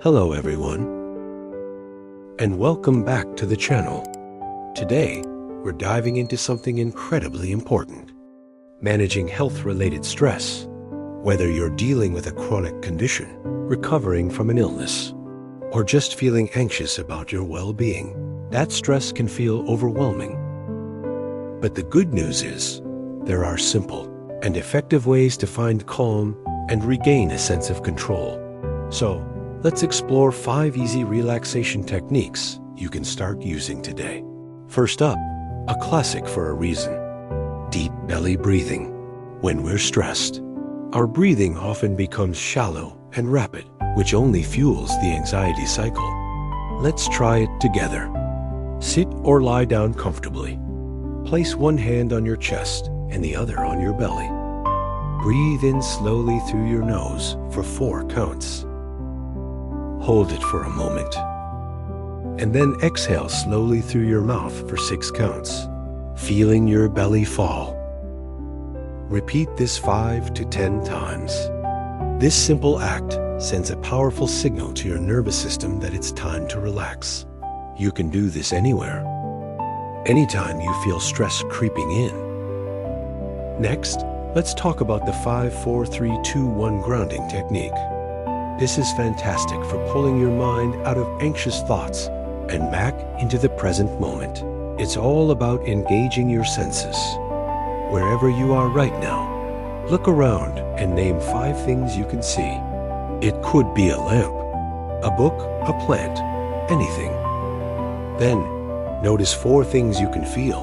Hello everyone, and welcome back to the channel. Today, we're diving into something incredibly important: managing health-related stress. Whether you're dealing with a chronic condition, recovering from an illness, or just feeling anxious about your well-being, that stress can feel overwhelming. But the good news is, there are simple and effective ways to find calm and regain a sense of control. So, let's explore 5 easy relaxation techniques you can start using today. First up, a classic for a reason: deep belly breathing. When we're stressed, our breathing often becomes shallow and rapid, which only fuels the anxiety cycle. Let's try it together. Sit or lie down comfortably. Place one hand on your chest and the other on your belly. Breathe in slowly through your nose for 4 counts. Hold it for a moment, and then exhale slowly through your mouth for 6 counts, feeling your belly fall. Repeat this 5 to 10 times. This simple act sends a powerful signal to your nervous system that it's time to relax. You can do this anywhere, anytime you feel stress creeping in. Next, let's talk about the 5-4-3-2-1 grounding technique. This is fantastic for pulling your mind out of anxious thoughts and back into the present moment. It's all about engaging your senses. Wherever you are right now, look around and name 5 things you can see. It could be a lamp, a book, a plant, anything. Then, notice 4 things you can feel: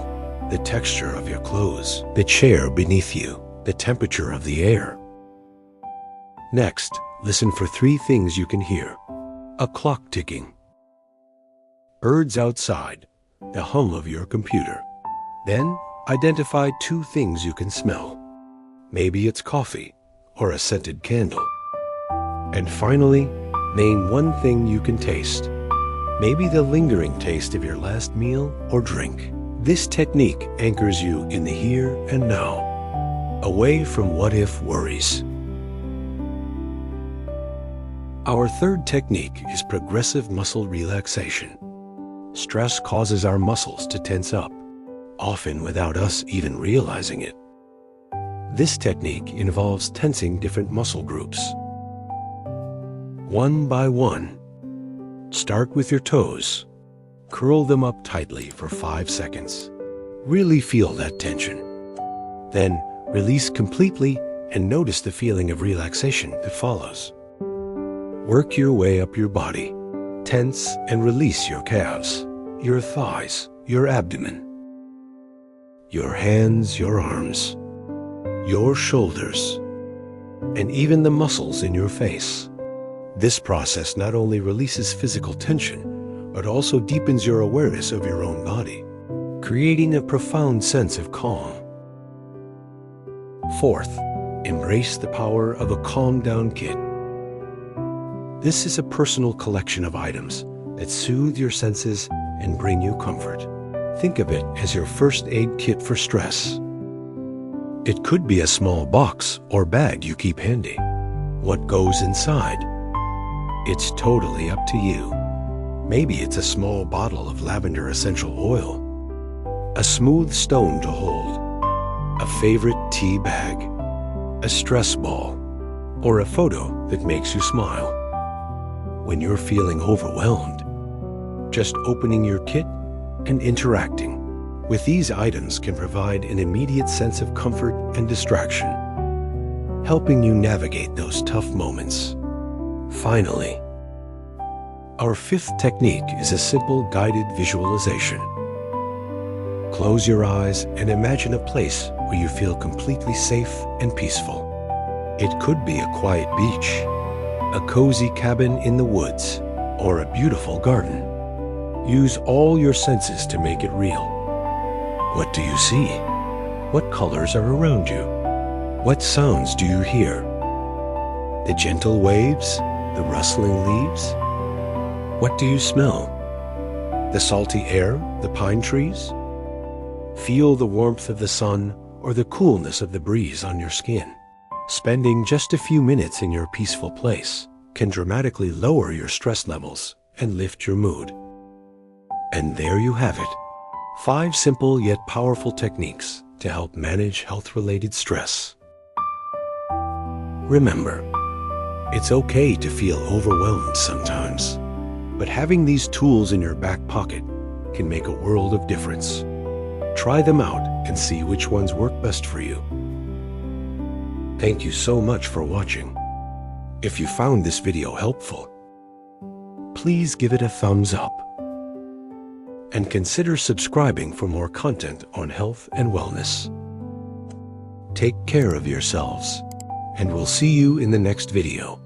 the texture of your clothes, the chair beneath you, the temperature of the air. Next, listen for 3 things you can hear: a clock ticking, birds outside, the hum of your computer. Then, identify 2 things you can smell. Maybe it's coffee or a scented candle. And finally, name 1 thing you can taste. Maybe the lingering taste of your last meal or drink. This technique anchors you in the here and now, away from what-if worries. Our third technique is progressive muscle relaxation. Stress causes our muscles to tense up, often without us even realizing it. This technique involves tensing different muscle groups. One by one, start with your toes. Curl them up tightly for 5 seconds. Really feel that tension. Then release completely and notice the feeling of relaxation that follows. Work your way up your body. Tense and release your calves, your thighs, your abdomen, your hands, your arms, your shoulders, and even the muscles in your face. This process not only releases physical tension, but also deepens your awareness of your own body, creating a profound sense of calm. Fourth, embrace the power of a Calm Down Kit. This is a personal collection of items that soothe your senses and bring you comfort. Think of it as your first aid kit for stress. It could be a small box or bag you keep handy. What goes inside? It's totally up to you. Maybe it's a small bottle of lavender essential oil, a smooth stone to hold, a favorite tea bag, a stress ball, or a photo that makes you smile. When you're feeling overwhelmed, just opening your kit and interacting with these items can provide an immediate sense of comfort and distraction, helping you navigate those tough moments. Finally, our 5th technique is a simple guided visualization. Close your eyes and imagine a place where you feel completely safe and peaceful. It could be a quiet beach, a cozy cabin in the woods, or a beautiful garden. Use all your senses to make it real. What do you see? What colors are around you? What sounds do you hear? The gentle waves? The rustling leaves? What do you smell? The salty air? The pine trees? Feel the warmth of the sun or the coolness of the breeze on your skin. Spending just a few minutes in your peaceful place can dramatically lower your stress levels and lift your mood. And there you have it. 5 simple yet powerful techniques to help manage health-related stress. Remember, it's okay to feel overwhelmed sometimes, but having these tools in your back pocket can make a world of difference. Try them out and see which ones work best for you. Thank you so much for watching. If you found this video helpful, please give it a thumbs up and consider subscribing for more content on health and wellness. Take care of yourselves, and we'll see you in the next video.